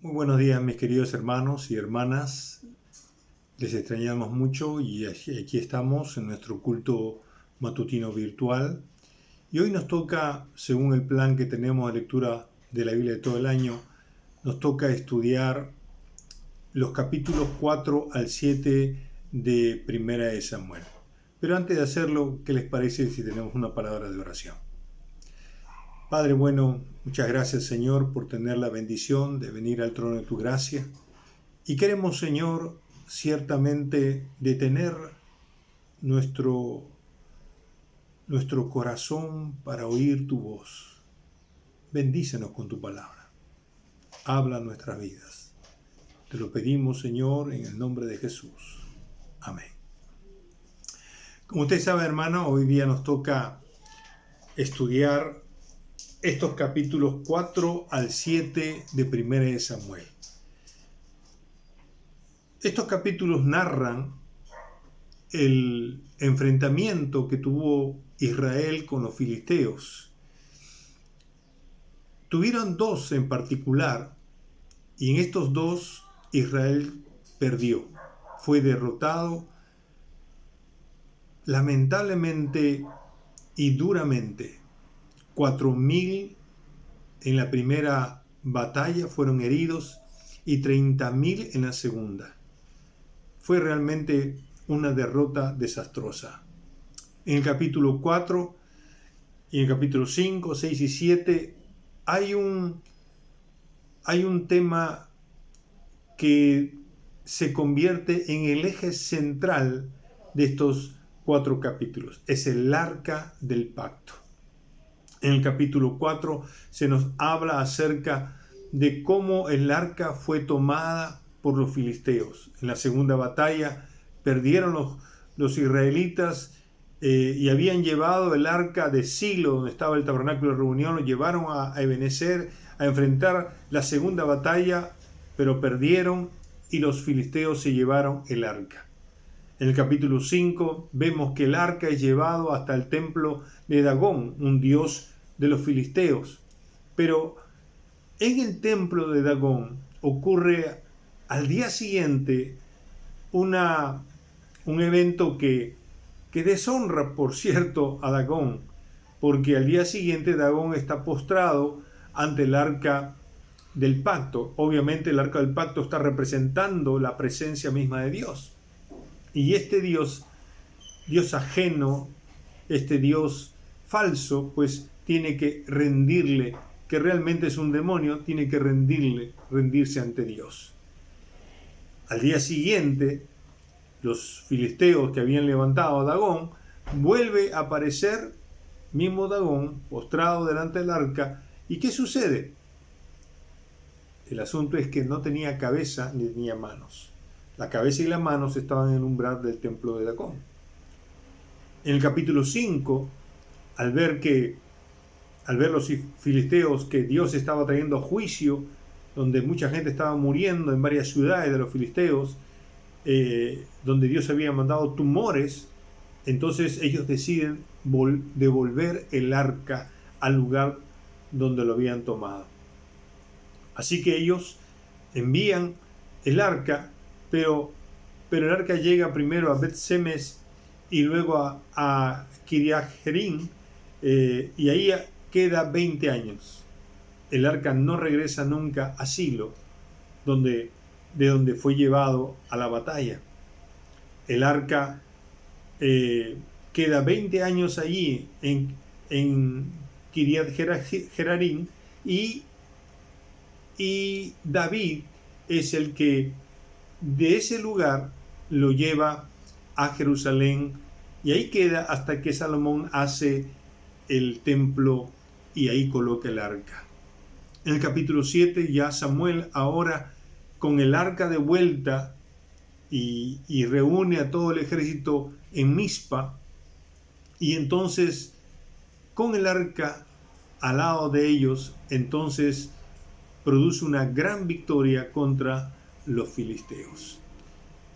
Muy buenos días, mis queridos hermanos y hermanas. Les extrañamos mucho y aquí estamos en nuestro culto matutino virtual. Y hoy nos toca, según el plan que tenemos de lectura de la Biblia de todo el año, nos toca estudiar los capítulos 4 al 7 de Primera de Samuel. Pero antes de hacerlo, ¿qué les parece si tenemos una palabra de oración? Padre bueno, muchas gracias Señor por tener la bendición de venir al trono de tu gracia. Y queremos, Señor, ciertamente detener nuestro corazón para oír tu voz. Bendícenos con tu palabra. Habla nuestras vidas. Te lo pedimos, Señor, en el nombre de Jesús. Amén. Como usted sabe, hermano, hoy día nos toca estudiar estos capítulos 4 al 7 de Primera de Samuel. Estos capítulos narran el enfrentamiento que tuvo Israel con los filisteos. Tuvieron dos en particular, y en estos dos Israel perdió. Fue derrotado lamentablemente y duramente. 4.000 en la primera batalla fueron heridos y 30.000 en la segunda. Fue realmente una derrota desastrosa. En el capítulo 4 y en el capítulo 5, 6 y 7 hay un tema que se convierte en el eje central de estos 4 capítulos. Es el arca del pacto. En el capítulo 4 se nos habla acerca de cómo el arca fue tomada por los filisteos. En la segunda batalla perdieron los israelitas y habían llevado el arca de Silo, donde estaba el tabernáculo de reunión, lo llevaron a Ebenezer a enfrentar la segunda batalla, pero perdieron y los filisteos se llevaron el arca. En el capítulo 5 vemos que el arca es llevado hasta el templo de Dagón, un dios de los filisteos. Pero en el templo de Dagón ocurre al día siguiente un evento que deshonra, por cierto, a Dagón, porque al día siguiente Dagón está postrado ante el arca del pacto. Obviamente el arca del pacto está representando la presencia misma de Dios. Y este Dios ajeno, este Dios falso, pues tiene que rendirle, que realmente es un demonio, tiene que rendirse ante Dios. Al día siguiente, los filisteos que habían levantado a Dagón, vuelve a aparecer mismo Dagón postrado delante del arca. ¿Y qué sucede? El asunto es que no tenía cabeza ni tenía manos. La cabeza y las manos estaban en el umbral del templo de Dagón. En el capítulo 5, al ver los filisteos que Dios estaba trayendo a juicio, donde mucha gente estaba muriendo en varias ciudades de los filisteos, donde Dios había mandado tumores, entonces ellos deciden devolver el arca al lugar donde lo habían tomado. Así que ellos envían el arca, pero el arca llega primero a Bet-Semes y luego a Kiriath Jearim, y ahí queda 20 años. El arca no regresa nunca a Silo, de donde fue llevado a la batalla. El arca queda 20 años allí en Kiriath Jearim, y David es el que de ese lugar lo lleva a Jerusalén, y ahí queda hasta que Salomón hace el templo y ahí coloca el arca. En el capítulo 7 ya Samuel, ahora con el arca de vuelta, y reúne a todo el ejército en Mizpa, y entonces con el arca al lado de ellos, entonces produce una gran victoria contra los filisteos.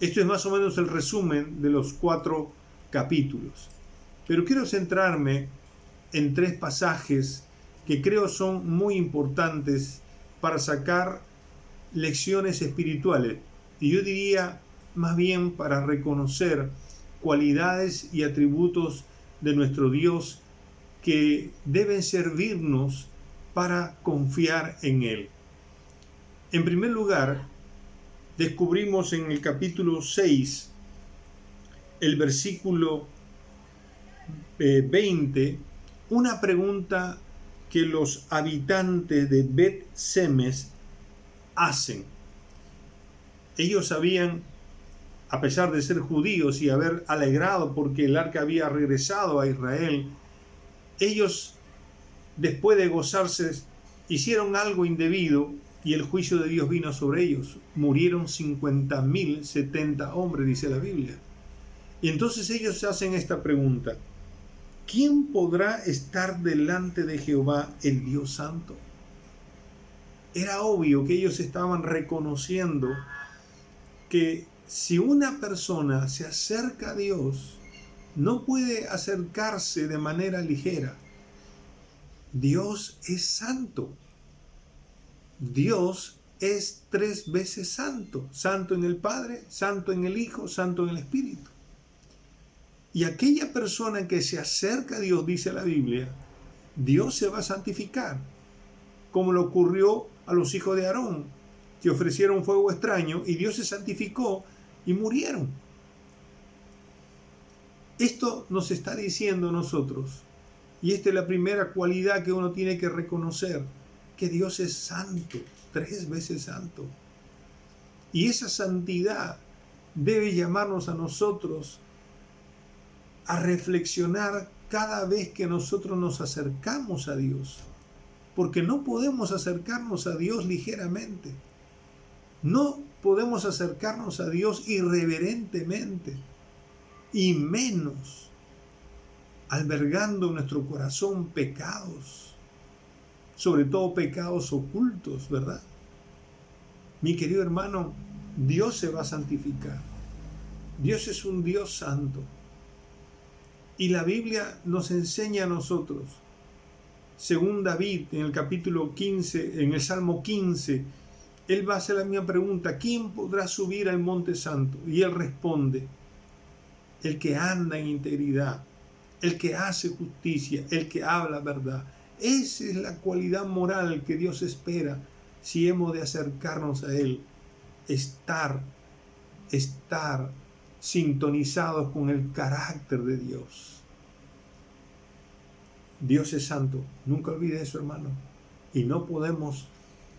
Esto es más o menos el resumen de los 4 capítulos. Pero quiero centrarme en 3 pasajes que creo son muy importantes para sacar lecciones espirituales. Y yo diría más bien para reconocer cualidades y atributos de nuestro Dios que deben servirnos para confiar en Él. En primer lugar, descubrimos en el capítulo 6, el versículo 20, una pregunta que los habitantes de Bet-Semes hacen. Ellos sabían, a pesar de ser judíos y haber alegrado porque el arca había regresado a Israel, ellos, después de gozarse, hicieron algo indebido y el juicio de Dios vino sobre ellos. Murieron 50.070 hombres, dice la Biblia. Y entonces ellos hacen esta pregunta: ¿quién podrá estar delante de Jehová, el Dios Santo? Era obvio que ellos estaban reconociendo que si una persona se acerca a Dios, no puede acercarse de manera ligera. Dios es santo. Dios es 3 veces santo. Santo en el Padre, santo en el Hijo, santo en el Espíritu. Y aquella persona que se acerca a Dios, dice la Biblia, Dios se va a santificar, como le ocurrió a los hijos de Aarón, que ofrecieron fuego extraño y Dios se santificó y murieron. Esto nos está diciendo a nosotros, y esta es la primera cualidad que uno tiene que reconocer, que Dios es santo, 3 veces santo. Y esa santidad debe llamarnos a nosotros a reflexionar cada vez que nosotros nos acercamos a Dios, porque no podemos acercarnos a Dios ligeramente, no podemos acercarnos a Dios irreverentemente, y menos albergando en nuestro corazón pecados, sobre todo pecados ocultos, ¿verdad? Mi querido hermano, Dios se va a santificar. Dios es un Dios santo. Y la Biblia nos enseña a nosotros, según David en el capítulo 15, en el Salmo 15, él va a hacer la misma pregunta: ¿quién podrá subir al monte santo? Y él responde: el que anda en integridad, el que hace justicia, el que habla verdad. Esa es la cualidad moral que Dios espera si hemos de acercarnos a Él. Estar sintonizados con el carácter de Dios. Dios es santo, nunca olvide eso, hermano. Y no podemos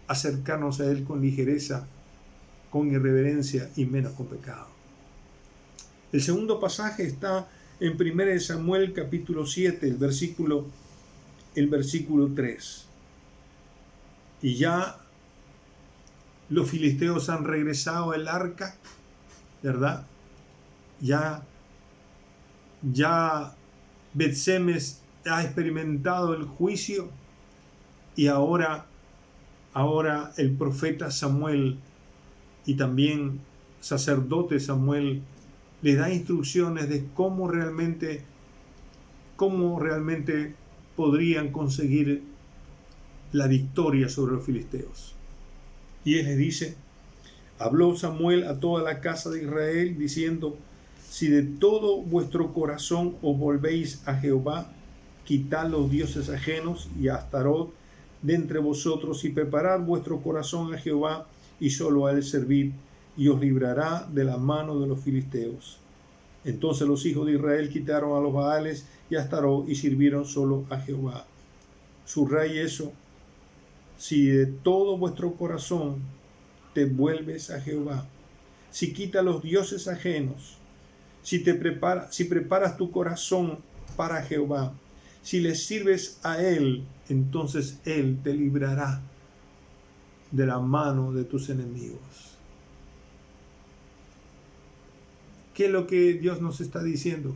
acercarnos a Él con ligereza, con irreverencia y menos con pecado. El segundo pasaje está en 1 Samuel capítulo 7, el versículo 3. Y ya los filisteos han regresado al arca, ¿verdad? Ya Bet-Semes ha experimentado el juicio, y ahora el profeta Samuel y también sacerdote Samuel le da instrucciones de cómo realmente podrían conseguir la victoria sobre los filisteos. Y él les dice: habló Samuel a toda la casa de Israel diciendo: si de todo vuestro corazón os volvéis a Jehová, quitad los dioses ajenos y a Astarot de entre vosotros, y preparad vuestro corazón a Jehová, y solo a él servid, y os librará de la mano de los filisteos. Entonces los hijos de Israel quitaron a los Baales y a Astarot y sirvieron solo a Jehová. Subraye eso: si de todo vuestro corazón te vuelves a Jehová, si quitas los dioses ajenos, si preparas tu corazón para Jehová, si le sirves a Él, entonces Él te librará de la mano de tus enemigos. ¿Qué es lo que Dios nos está diciendo?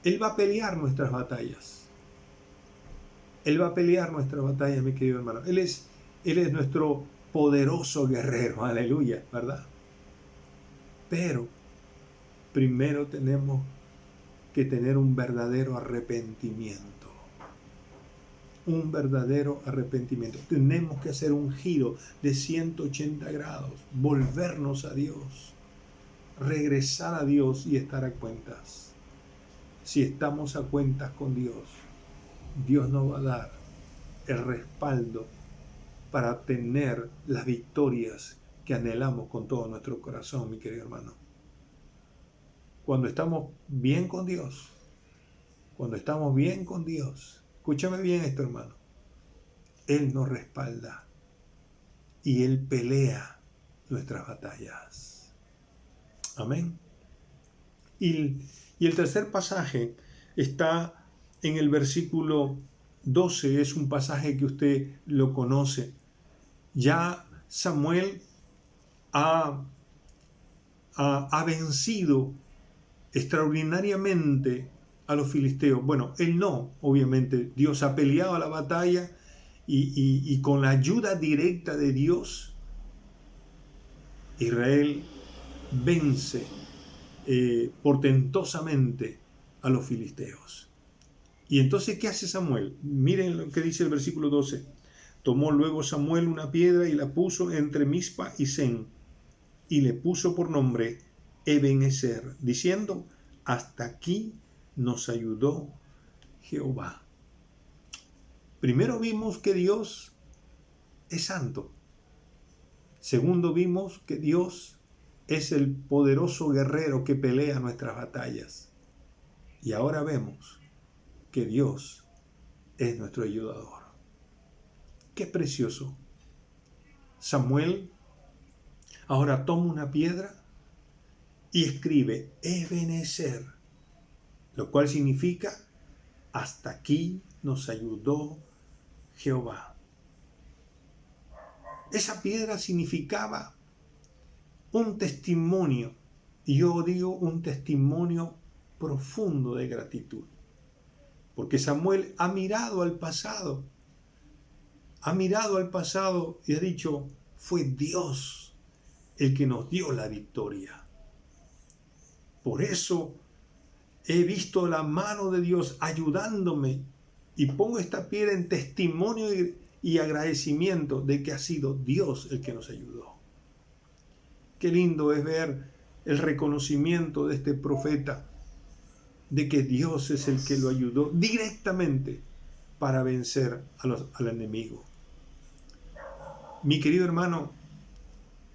Él va a pelear nuestras batallas. Él va a pelear nuestras batallas, mi querido hermano. Él es nuestro poderoso guerrero, aleluya, ¿verdad? Pero primero tenemos que tener un verdadero arrepentimiento. un verdadero arrepentimiento. Tenemos que hacer un giro de 180 grados, volvernos a Dios, regresar a Dios y estar a cuentas. Si estamos a cuentas con Dios, Dios nos va a dar el respaldo para tener las victorias que anhelamos con todo nuestro corazón, mi querido hermano. Cuando estamos bien con Dios, escúchame bien esto, hermano, Él nos respalda y Él pelea nuestras batallas. Amén. Y el tercer pasaje está en el versículo 12, es un pasaje que usted lo conoce. Ya Samuel ha vencido extraordinariamente a los filisteos. Bueno, él no, obviamente. Dios ha peleado la batalla y con la ayuda directa de Dios, Israel vence portentosamente a los filisteos. Y entonces, ¿qué hace Samuel? Miren lo que dice el versículo 12. Tomó luego Samuel una piedra y la puso entre Mizpa y Sen, y le puso por nombre Ebenezer, diciendo: hasta aquí nos ayudó Jehová. Primero vimos que Dios es santo. Segundo vimos que Dios es el poderoso guerrero que pelea nuestras batallas. Y ahora vemos que Dios es nuestro ayudador. Qué precioso. Samuel ahora toma una piedra y escribe Ebenezer, lo cual significa: hasta aquí nos ayudó Jehová. Esa piedra significaba un testimonio, y yo digo un testimonio profundo de gratitud, porque Samuel ha mirado al pasado y ha dicho: fue Dios el que nos dio la victoria. Por eso he visto la mano de Dios ayudándome y pongo esta piedra en testimonio y agradecimiento de que ha sido Dios el que nos ayudó. Qué lindo es ver el reconocimiento de este profeta de que Dios es el que lo ayudó directamente para vencer al enemigo. Mi querido hermano,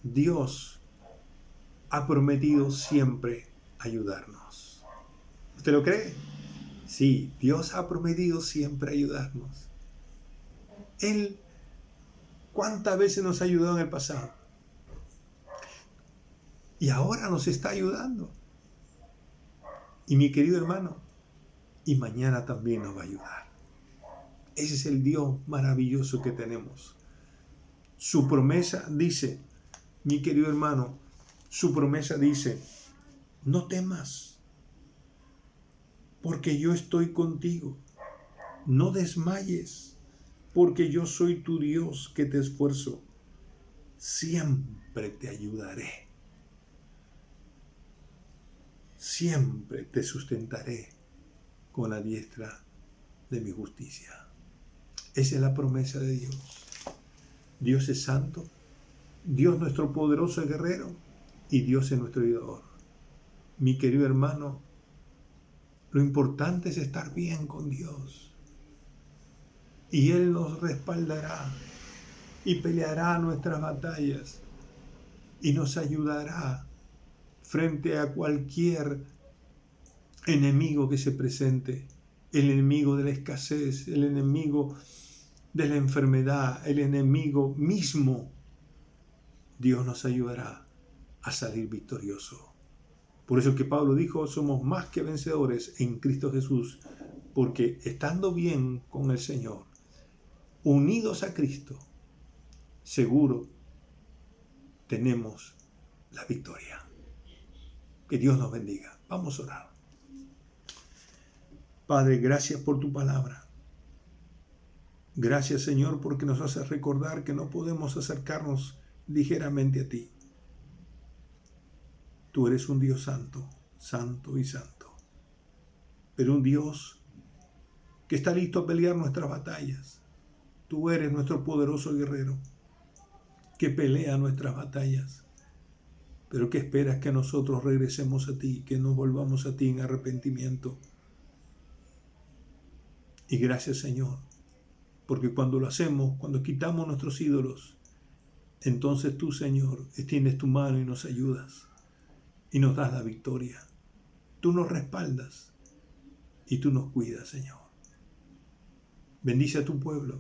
Dios ha prometido siempre ayudarnos. ¿Usted lo cree? Sí, Dios ha prometido siempre ayudarnos. Él, ¿cuántas veces nos ha ayudado en el pasado? Y ahora nos está ayudando. Y mi querido hermano, y mañana también nos va a ayudar. Ese es el Dios maravilloso que tenemos. Su promesa dice, mi querido hermano, su promesa dice: no temas, porque yo estoy contigo. No desmayes, porque yo soy tu Dios que te esfuerzo. Siempre te ayudaré. Siempre te sustentaré con la diestra de mi justicia. Esa es la promesa de Dios. Dios es santo, Dios nuestro poderoso guerrero, y Dios es nuestro ayudador. Mi querido hermano, lo importante es estar bien con Dios. Y Él nos respaldará y peleará nuestras batallas y nos ayudará frente a cualquier enemigo que se presente, el enemigo de la escasez, el enemigo de la enfermedad, el enemigo mismo. Dios nos ayudará a salir victorioso. Por eso que Pablo dijo: somos más que vencedores en Cristo Jesús, porque estando bien con el Señor, unidos a Cristo, seguro tenemos la victoria. Que Dios nos bendiga. Vamos a orar. Padre, gracias por tu palabra. Gracias, Señor, porque nos haces recordar que no podemos acercarnos ligeramente a ti. Tú eres un Dios santo, santo y santo, pero un Dios que está listo a pelear nuestras batallas. Tú eres nuestro poderoso guerrero que pelea nuestras batallas, pero que esperas que nosotros regresemos a ti, que nos volvamos a ti en arrepentimiento. Y gracias, Señor, porque cuando lo hacemos, cuando quitamos nuestros ídolos, entonces tú, Señor, extiendes tu mano y nos ayudas y nos das la victoria. Tú nos respaldas y tú nos cuidas, Señor. Bendice a tu pueblo.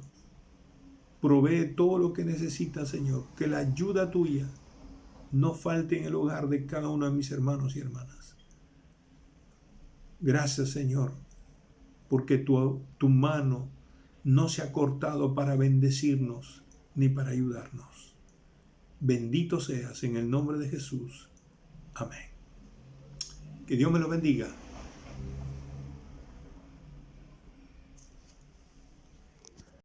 Provee todo lo que necesita, Señor. Que la ayuda tuya no falte en el hogar de cada uno de mis hermanos y hermanas. Gracias, Señor, porque tu mano no se ha cortado para bendecirnos ni para ayudarnos. Bendito seas en el nombre de Jesús. Amén. Que Dios me lo bendiga.